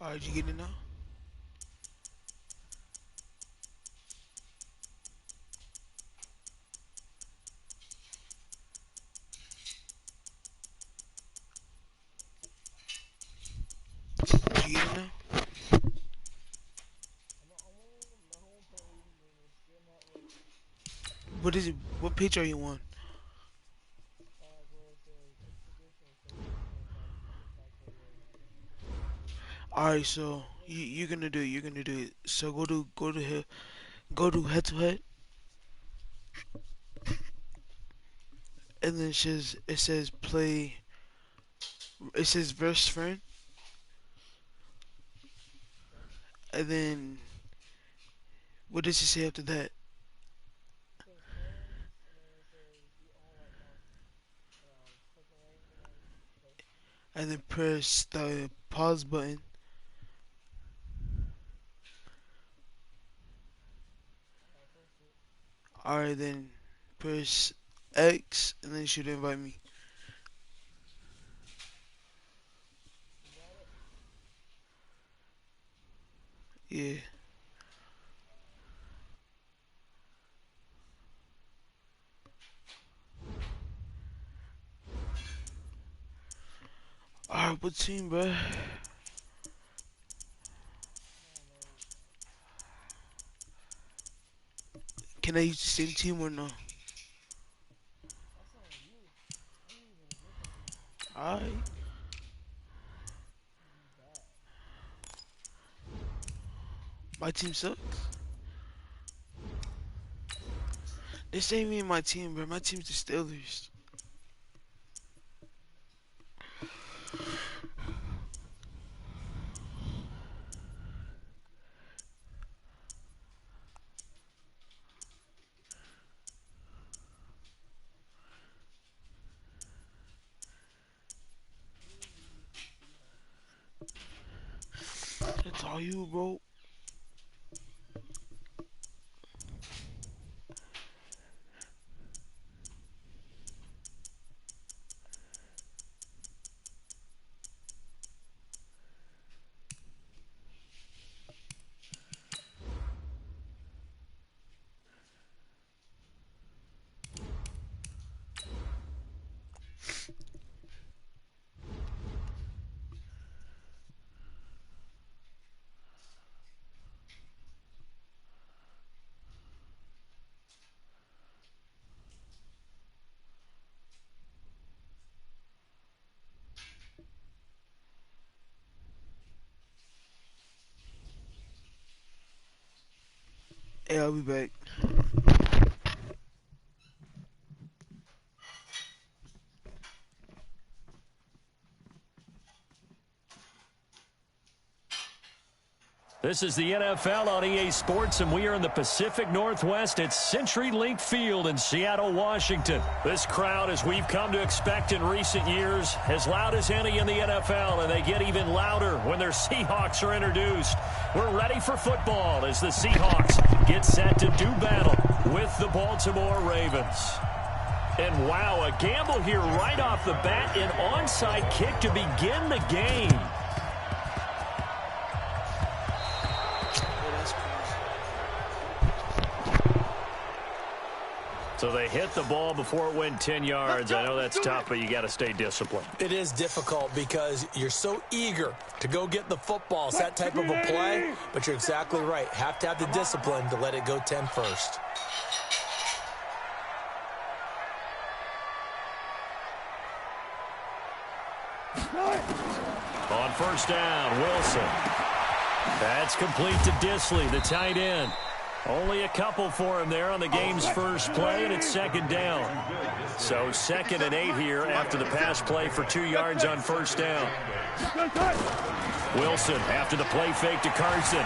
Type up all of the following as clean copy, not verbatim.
Alright, you get it now? Did you get it now? What is it? What page are you on? Alright, so you're gonna do it. You're gonna do it. So go to head to head, and then it says play. It says verse friend, and then what does it say after that? And then press the pause button. Alright, then press X, and then it should invite me. Yeah. Alright, what team, bro? Can I use the same team or no? Alright. My team sucks. This ain't even my team, bro. My team's the Steelers. That's all you, bro. Hey, I'll be back. This is the NFL on EA Sports, and we are in the Pacific Northwest at CenturyLink Field in Seattle, Washington. This crowd, as we've come to expect in recent years, as loud as any in the NFL, and they get even louder when their Seahawks are introduced. We're ready for football as the Seahawks get set to do battle with the Baltimore Ravens. And wow, a gamble here right off the bat, an onside kick to begin the game. So they hit the ball before it went 10 yards. I know that's tough, but you got to stay disciplined. It is difficult because you're so eager to go get the football. It's that type of a play, but you're exactly right. Have to have the discipline to let it go 10 first. On first down, Wilson. That's complete to Disley, the tight end. Only a couple for him there on the game's first play, and it's second down. So 2nd and 8 here after the pass play for 2 yards on first down. Wilson after the play fake to Carson.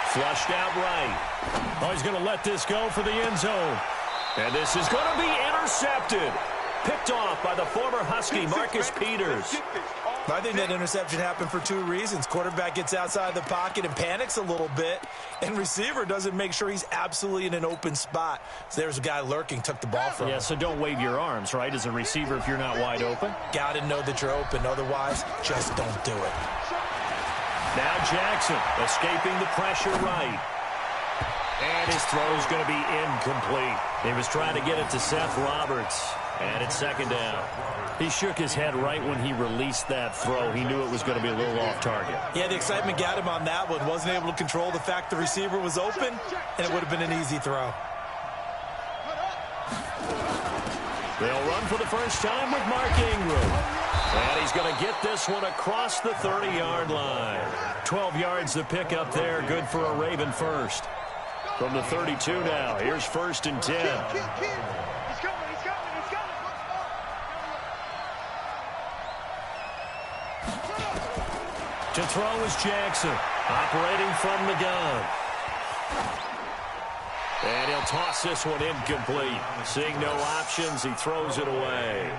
Flushed out right. Oh, he's going to let this go for the end zone. And this is going to be intercepted. Picked off by the former Husky, Marcus Peters. I think that interception happened for 2 reasons. Quarterback gets outside the pocket and panics a little bit, and receiver doesn't make sure he's absolutely in an open spot. So there's a guy lurking, took the ball from him. Yeah, so don't wave your arms, right, as a receiver if you're not wide open. Got to know that you're open. Otherwise, just don't do it. Now Jackson escaping the pressure right. And his throw is going to be incomplete. He was trying to get it to Seth Roberts. And it's second down. He shook his head right when he released that throw. He knew it was going to be a little off target. Yeah, the excitement got him on that one. Wasn't able to control the fact the receiver was open, and it would have been an easy throw. They'll run for the first time with Mark Ingram. And he's going to get this one across the 30-yard line. 12 yards to pick up there. Good for a Raven first. From the 32 now, here's 1st and 10. To throw is Jackson, operating from the gun. And he'll toss this one incomplete. Seeing no options, he throws it away.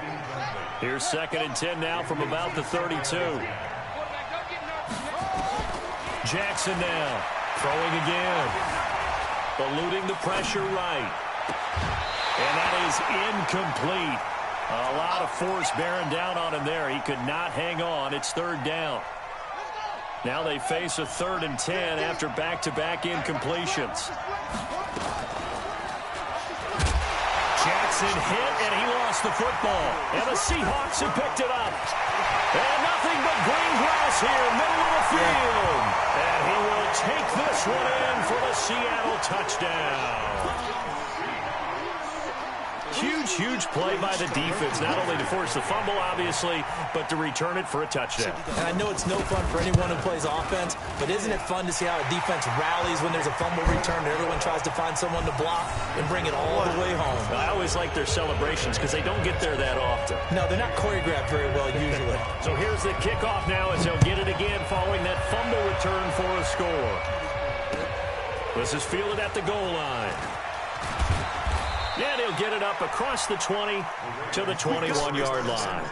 Here's 2nd and 10 now from about the 32. Jackson now, throwing again. Eluding the pressure right. And that is incomplete. A lot of force bearing down on him there. He could not hang on. It's 3rd down. Now they face a 3rd and 10 after back-to-back incompletions. Jackson hit, and he lost the football. And the Seahawks have picked it up. And nothing but green grass here, middle of the field. And he will take this one in for the Seattle touchdown. Huge play by the defense, not only to force the fumble, obviously, but to return it for a touchdown. And I know it's no fun for anyone who plays offense, but isn't it fun to see how a defense rallies when there's a fumble return and everyone tries to find someone to block and bring it all the way home? I always like their celebrations because they don't get there that often. No, they're not choreographed very well usually. So here's the kickoff now as they'll get it again following that fumble return for a score. This is fielded at the goal line. And he'll get it up across the 20 to the 21-yard line.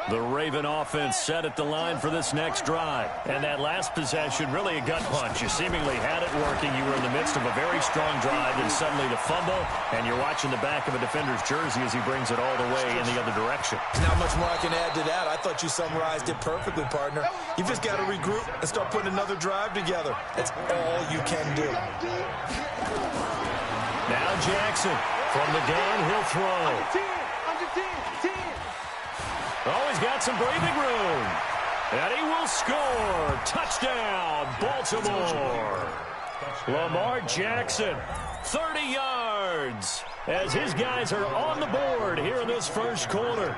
The Raven offense set at the line for this next drive. And that last possession, really a gut punch. You seemingly had it working. You were in the midst of a very strong drive, and suddenly the fumble, and you're watching the back of a defender's jersey as he brings it all the way in the other direction. There's not much more I can add to that. I thought you summarized it perfectly, partner. You've just got to regroup and start putting another drive together. That's all you can do. Now Jackson, from the gun, he'll throw. Oh, he's got some breathing room. And he will score. Touchdown, Baltimore. Lamar Jackson, 30 yards, as his guys are on the board here in this first quarter.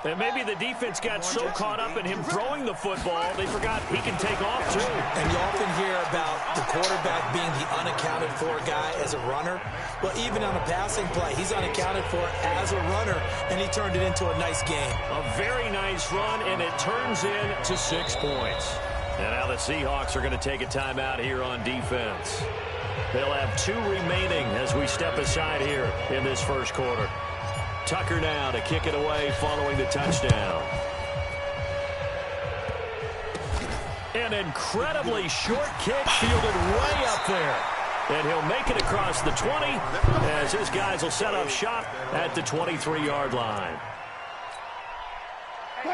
And maybe the defense got so caught up in him throwing the football, they forgot he can take off, too. And you often hear about the quarterback being the unaccounted-for guy as a runner. Well, even on a passing play, he's unaccounted for as a runner, and he turned it into a nice game. A very nice run, and it turns into 6 points. And now the Seahawks are going to take a timeout here on defense. They'll have 2 remaining as we step aside here in this first quarter. Tucker now to kick it away following the touchdown. An incredibly short kick fielded way up there. And he'll make it across the 20 as his guys will set up shop at the 23-yard line.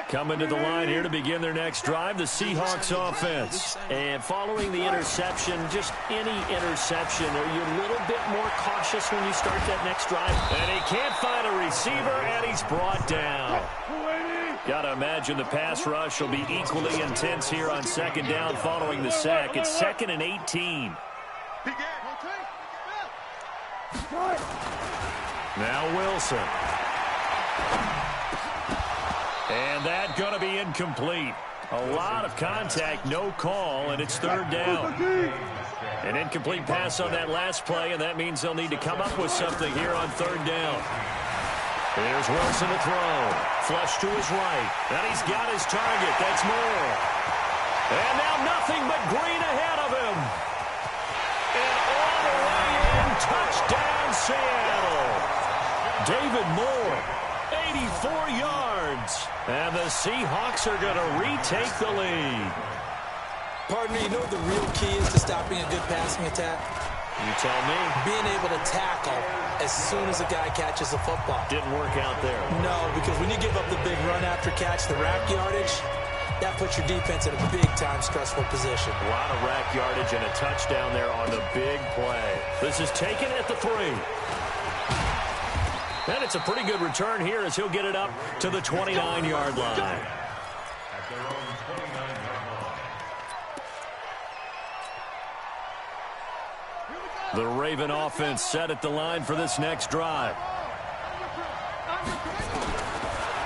Coming to the line here to begin their next drive, the Seahawks offense. And following the interception, just any interception, are you a little bit more cautious when you start that next drive? And he can't find a receiver, and he's brought down. Got to imagine the pass rush will be equally intense here on 2nd down following the sack. It's 2nd and 18. Now Wilson. And that going to be incomplete. A lot of contact, no call, and it's 3rd down. An incomplete pass on that last play, and that means they'll need to come up with something here on 3rd down. Here's Wilson to throw. Flush to his right. And he's got his target. That's Moore. And now nothing but green ahead of him. And all the way in, touchdown Seattle. David Moore, 84 yards. And the Seahawks are going to retake the lead. Partner, you know what the real key is to stopping a good passing attack? You tell me. Being able to tackle as soon as a guy catches the football. Didn't work out there. No, because when you give up the big run after catch, the rack yardage, that puts your defense in a big-time stressful position. A lot of rack yardage and a touchdown there on the big play. This is taken at the 3. And it's a pretty good return here as he'll get it up to the 29-yard line. The Raven offense set at the line for this next drive.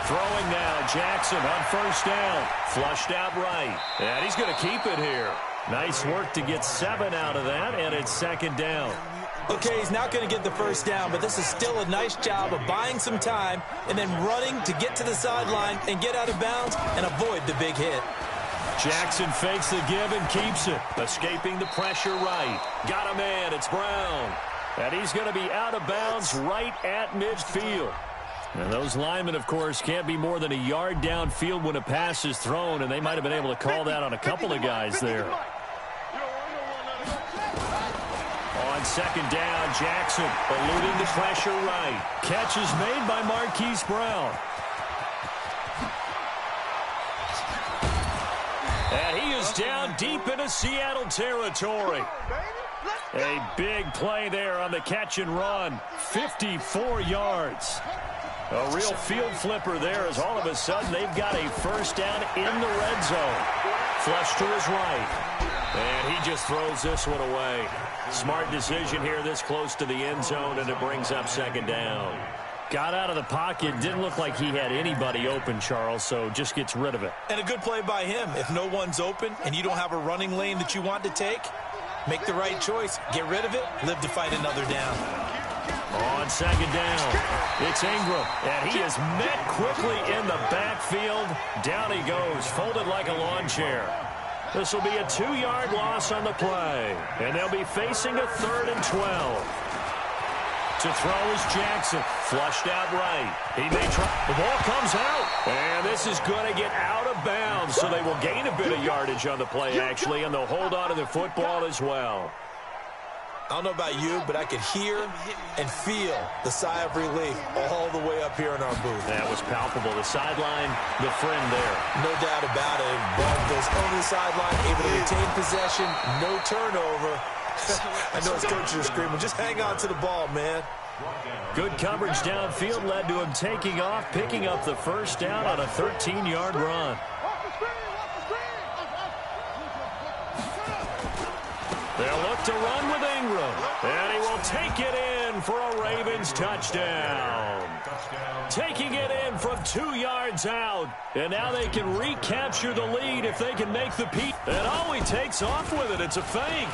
Throwing now, Jackson on first down. Flushed out right. And he's going to keep it here. Nice work to get 7 out of that, and it's second down. Okay, he's not going to get the first down, but this is still a nice job of buying some time and then running to get to the sideline and get out of bounds and avoid the big hit. Jackson fakes the give and keeps it. Escaping the pressure right. Got a man. It's Brown. And he's going to be out of bounds right at midfield. And those linemen, of course, can't be more than a yard downfield when a pass is thrown, and they might have been able to call that on a couple of guys there. On second down, Jackson eluding the pressure right. Catch is made by Marquise Brown. And he is down deep into Seattle territory. A big play there on the catch and run. 54 yards. A real field flipper there as all of a sudden they've got a first down in the red zone. Flush to his right. And he just throws this one away. Smart decision here this close to the end zone, and it brings up second down. Got out of the pocket. Didn't look like he had anybody open, Charles, so just gets rid of it. And a good play by him. If no one's open and you don't have a running lane that you want to take, make the right choice. Get rid of it. Live to fight another down. On second down, it's Ingram, and he is met quickly in the backfield. Down he goes, folded like a lawn chair. This will be a 2-yard loss on the play, and they'll be facing a 3rd and 12. To throw is Jackson, flushed out right. He may try. The ball comes out, and this is going to get out of bounds, so they will gain a bit of yardage on the play, actually, and they'll hold on to the football as well. I don't know about you, but I could hear and feel the sigh of relief all the way up here in our booth. That was palpable. The sideline, the friend there. No doubt about it. Ball goes over the sideline, able to retain possession, no turnover. I know his coaches are screaming, just hang on to the ball, man. Good coverage downfield led to him taking off, picking up the first down on a 13-yard run. They'll look to run with Ingram, and he will take it in for a Ravens touchdown. Taking it in from 2 yards out, and now they can recapture the lead if they can make the peak. And oh, he takes off with it. It's a fake.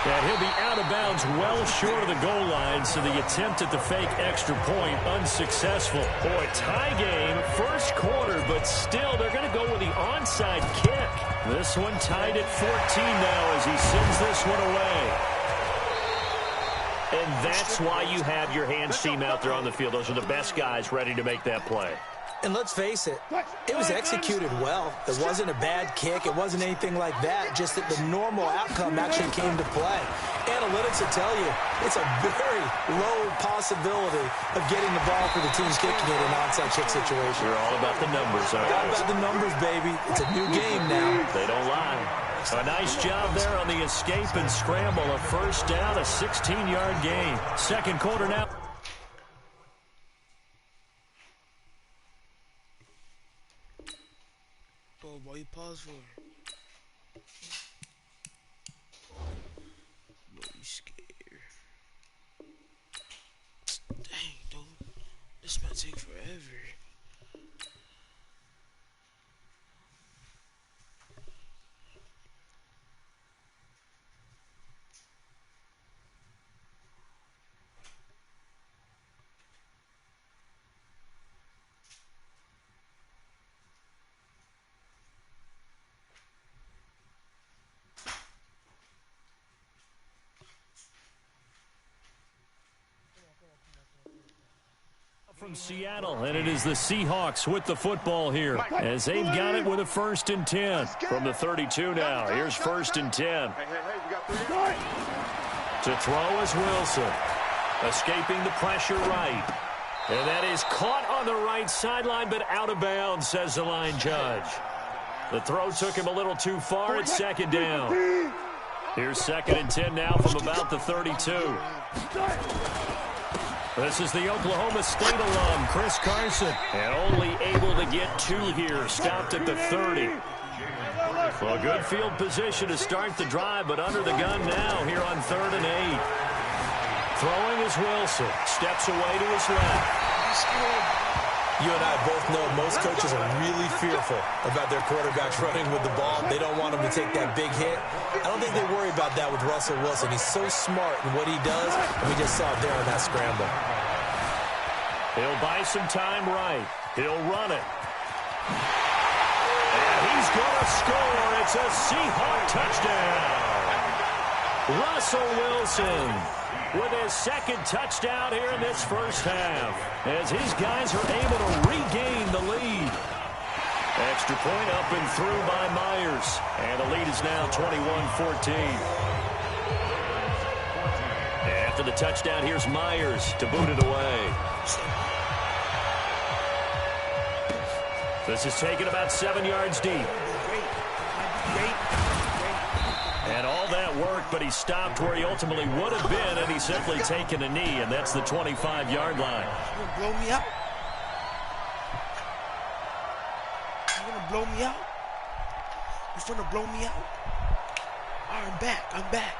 And he'll be out of bounds well short of the goal line, so the attempt at the fake extra point unsuccessful. Boy, tie game, first quarter, but still they're going to go with the onside kick. This one tied at 14 now as he sends this one away. And that's why you have your hands team out there on the field. Those are the best guys ready to make that play. And let's face it, it was executed well. It wasn't a bad kick. It wasn't anything like that. Just that the normal outcome actually came to play. Analytics will tell you it's a very low possibility of getting the ball for the team kicking it in an onside kick situation. You're all about the numbers, aren't you? All about the numbers, baby. It's a new game now. They don't lie. A nice job there on the escape and scramble. A first down, a 16-yard gain. Second quarter now. Why you pause for? Boy, you scared. Dang, dude. This might take forever. From Seattle, and it is the Seahawks with the football here as they've got it with a 1st and 10 from the 32 now. Here's 1st and 10. To throw is Wilson, escaping the pressure right. And that is caught on the right sideline, but out of bounds, says the line judge. The throw took him a little too far. It's 2nd down. Here's 2nd and 10 now from about the 32. This is the Oklahoma State alum, Chris Carson, and only able to get 2 here, stopped at the 30. Well, good field position to start the drive, but under the gun now here on 3rd and 8. Throwing is Wilson, steps away to his left. You and I both know most coaches are really fearful about their quarterbacks running with the ball. They don't want him to take that big hit. I don't think they worry about that with Russell Wilson. He's so smart in what he does, and we just saw it there on that scramble. He'll buy some time right. He'll run it. And he's going to score. It's a Seahawk touchdown. Russell Wilson with his 2nd touchdown here in this first half, as his guys are able to regain the lead. Extra point up and through by Myers, and the lead is now 21-14. After the touchdown, here's Myers to boot it away. This is taken about 7 yards deep. And all that work, but he stopped where he ultimately would have been, and he's simply taken a knee, and that's the 25-yard line. You gonna blow me out? You gonna blow me out? You gonna blow me out? I'm back. I'm back.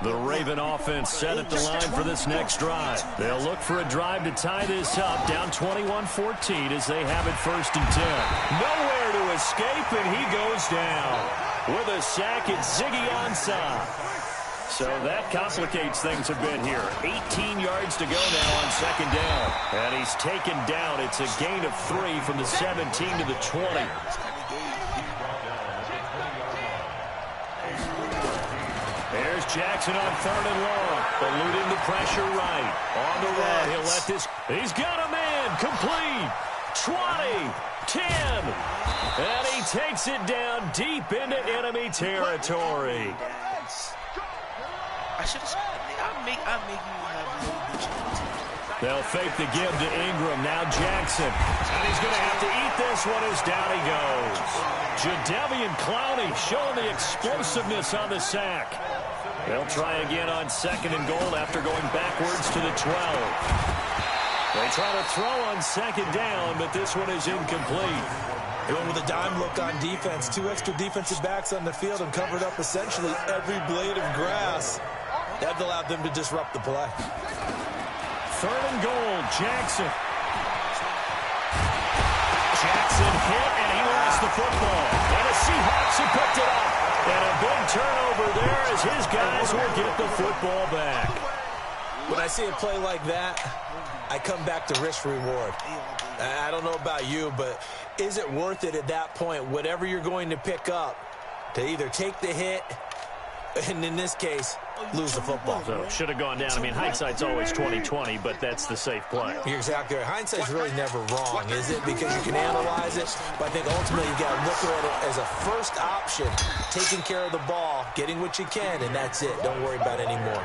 The Raven offense set at the line for this next drive. They'll look for a drive to tie this up, down 21-14 as they have it 1st and 10. Nowhere to escape, and he goes down. With a sack, it's Ziggy Ansah. So that complicates things a bit here. 18 yards to go now on 2nd down. And he's taken down. It's a gain of 3 from the 17 to the 20. There's Jackson on 3rd and long. Eluding the pressure right. On the run, he'll let this. He's got a man. Complete. 20. 10. And he takes it down deep into enemy territory. I should have. I'll make you have a little bit of. They'll fake the give to Ingram. Now Jackson. And he's going to have to eat this one as down he goes. Jadeveon Clowney showing the explosiveness on the sack. They'll try again on 2nd and goal after going backwards to the 12. They try to throw on 2nd down, but this one is incomplete. They went with a dime look on defense. 2 extra defensive backs on the field and covered up essentially every blade of grass. That allowed them to disrupt the play. 3rd and goal, Jackson. Jackson hit, and he lost the football. And the Seahawks have picked it up. And a big turnover there as his guys will get the football back. When I see a play like that, I come back to risk-reward. I don't know about you, but is it worth it at that point, whatever you're going to pick up, to either take the hit, and in this case, lose the football? So should have gone down. I mean, hindsight's always 20/20, but that's the safe play. You're exactly right. Hindsight's really never wrong, is it? Because you can analyze it, but I think ultimately you got to look at it as a first option, taking care of the ball, getting what you can, and that's it. Don't worry about any more.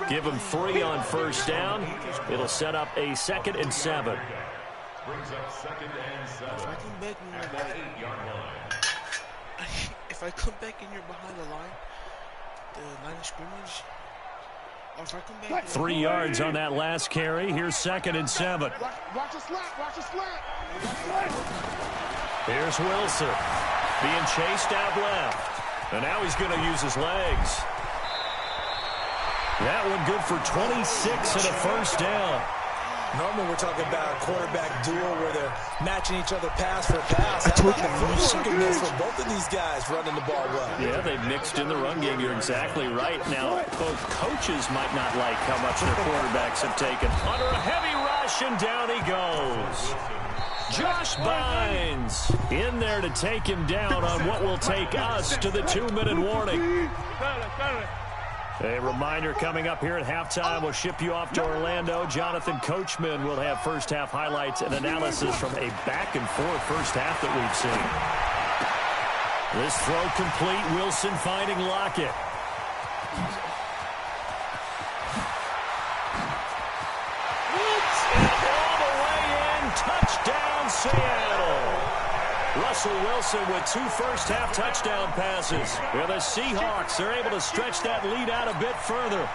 Give him 3 on 1st down. It'll set up a 2nd and 7. If I come back and you're behind the line, the line of scrimmage, or if I come back 3 yards on that last carry. Here's 2nd and 7. Watch a slant. Here's Wilson being chased out left. And now he's going to use his legs. That one good for 26 and a 1st down. Normally we're talking about a quarterback duel where they're matching each other pass for pass. I told you, Forgiveness for both of these guys running the ball well. Yeah, they've mixed in the run game. You're exactly right. Now, both coaches might not like how much their quarterbacks have taken. Under a heavy rush, and down he goes. Josh Bynes in there to take him down on what will take us to the 2-minute warning. A reminder coming up here at halftime. We'll ship you off to Orlando. Jonathan Coachman will have first-half highlights and analysis from a back-and-forth first half that we've seen. This throw complete. Wilson finding Lockett. And all the way in. Touchdown, Seattle. Russell Wilson with 2 first-half touchdown passes. And the Seahawks are able to stretch that lead out a bit further.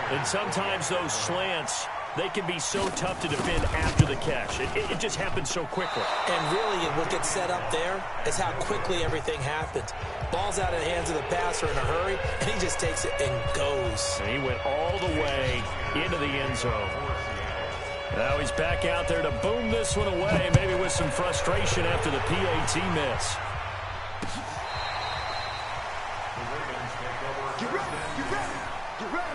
And sometimes those slants, they can be so tough to defend after the catch. It just happens so quickly. And really, what gets set up there is how quickly everything happens. Ball's out of the hands of the passer in a hurry, and he just takes it and goes. And he went all the way into the end zone. Now he's back out there to boom this one away, maybe with some frustration after the PAT miss. Get ready, get ready, get ready.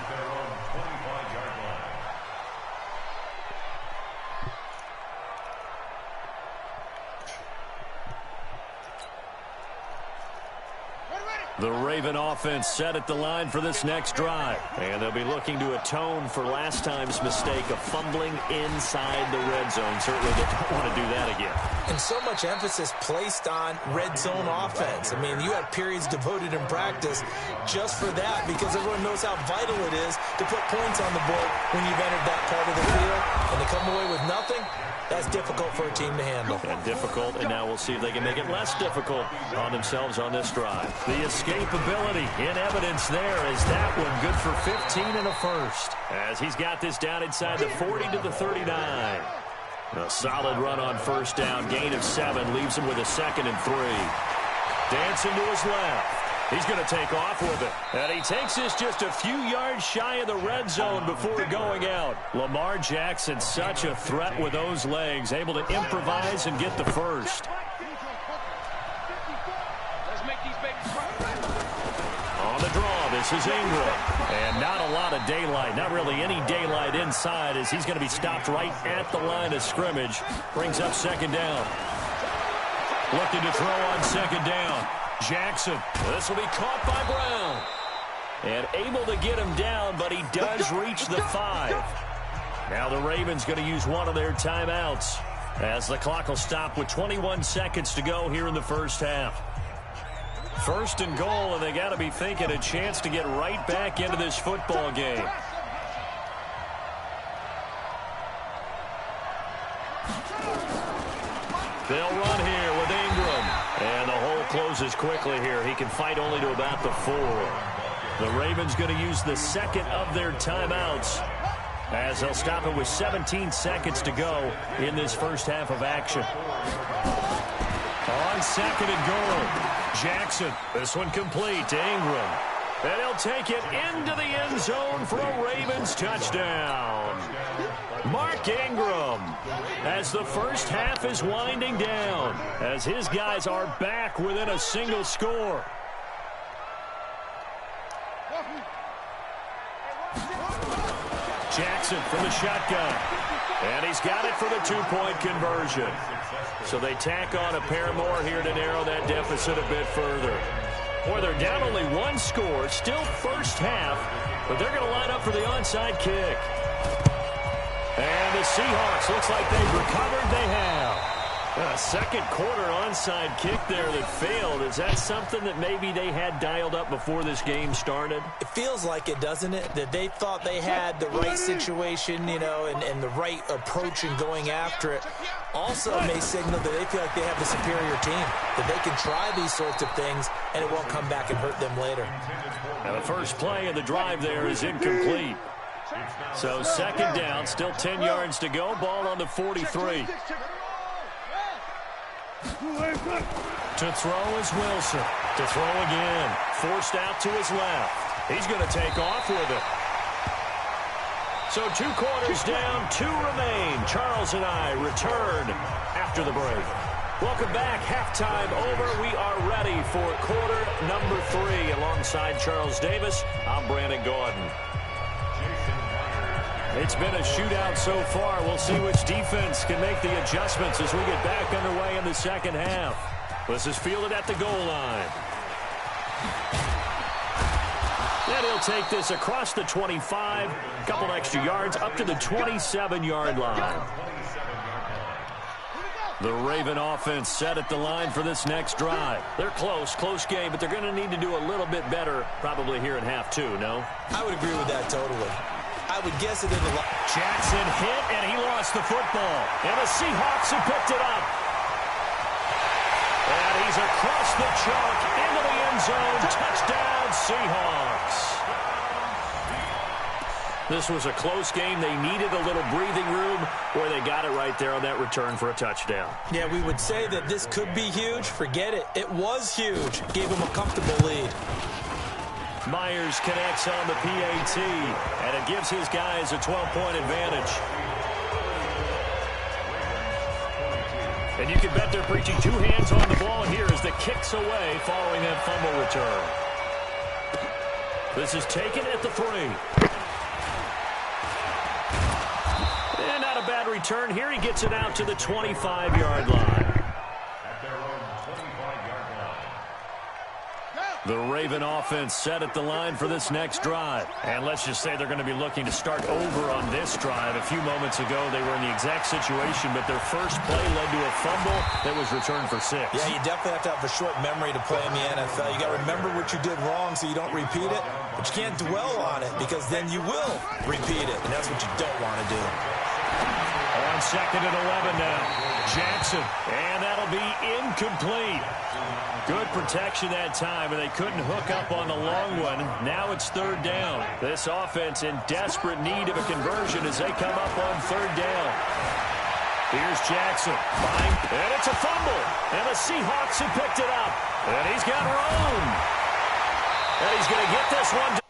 The Raven offense set at the line for this next drive. And they'll be looking to atone for last time's mistake of fumbling inside the red zone. Certainly they don't want to do that again. And so much emphasis placed on red zone offense. I mean, you have periods devoted in practice just for that because everyone knows how vital it is to put points on the board when you've entered that part of the field. And to come away with nothing, that's difficult for a team to handle. And difficult, and now we'll see if they can make it less difficult on themselves on this drive. The escapability in evidence there is that one good for 15 and a first. As he's got this down inside the 40 to the 39. A solid run on first down, gain of 7, leaves him with a 2nd and 3. Dancing to his left. He's going to take off with it. And he takes this just a few yards shy of the red zone before going out. Lamar Jackson, such a threat with those legs, able to improvise and get the first. On the draw, this is Ingram. And not a lot of daylight, not really any daylight inside as he's going to be stopped right at the line of scrimmage. Brings up 2nd down. Looking to throw on 2nd down. Jackson, this will be caught by Brown. And able to get him down, but he does reach the 5. Now the Ravens going to use one of their timeouts as the clock will stop with 21 seconds to go here in the first half. 1st and goal, and they got to be thinking a chance to get right back into this football game. They'll run here with Ingram. And the hole closes quickly here. He can fight only to about the 4. The Ravens going to use the 2nd of their timeouts as they'll stop it with 17 seconds to go in this first half of action. On 2nd and goal, Jackson. This one complete to Ingram. And he'll take it into the end zone for a Ravens touchdown. Mark Ingram, as the first half is winding down, as his guys are back within a single score. Jackson from the shotgun. And he's got it for the 2-point conversion. So they tack on a pair more here to narrow that deficit a bit further. Boy, they're down only 1 score, still first half, but they're going to line up for the onside kick. And the Seahawks, looks like they've recovered. They have. A second quarter onside kick there that failed. Is that something that maybe they had dialed up before this game started? It feels like it, doesn't it? That they thought they had the right situation, you know, and the right approach in going after it. Also may signal that they feel like they have the superior team, that they can try these sorts of things, and it won't come back and hurt them later. Now the first play of the drive there is incomplete. So 2nd down, still 10 yards to go. Ball on the 43. To throw is Wilson. To throw again. Forced out to his left. He's going to take off with it. So 2 quarters down, 2 remain. Charles and I return after the break. Welcome back. Halftime over. We are ready for quarter number 3. Alongside Charles Davis, I'm Brandon Gordon. It's been a shootout so far. We'll see which defense can make the adjustments as we get back underway in the second half. This is fielded at the goal line. And he'll take this across the 25, a couple extra yards, up to the 27-yard line. The Raven offense set at the line for this next drive. They're close game, but they're going to need to do a little bit better probably here in half two, no? I would agree with that totally. I would guess it in the... Jackson hit, and he lost the football. And the Seahawks have picked it up. And he's across the chalk into the end zone. Touchdown, Seahawks. This was a close game. They needed a little breathing room, where they got it right there on that return for a touchdown. Yeah, we would say that this could be huge. Forget it. It was huge. Gave him a comfortable lead. Myers connects on the PAT, and it gives his guys a 12-point advantage. And you can bet they're preaching two hands on the ball here as the kick's away following that fumble return. This is taken at the 3. And not a bad return here. He gets it out to the 25-yard line. The Raven offense set at the line for this next drive. And let's just say they're going to be looking to start over on this drive. A few moments ago, they were in the exact situation, but their first play led to a fumble that was returned for 6. Yeah, you definitely have to have a short memory to play in the NFL. You got to remember what you did wrong so you don't repeat it, but you can't dwell on it because then you will repeat it, and that's what you don't want to do. On 2nd and 11 now. Jackson, and that'll be incomplete. Good protection that time, and they couldn't hook up on the long one. Now it's 3rd down. This offense in desperate need of a conversion as they come up on 3rd down. Here's Jackson. And it's a fumble. And the Seahawks have picked it up. And he's got room. And he's going to get this one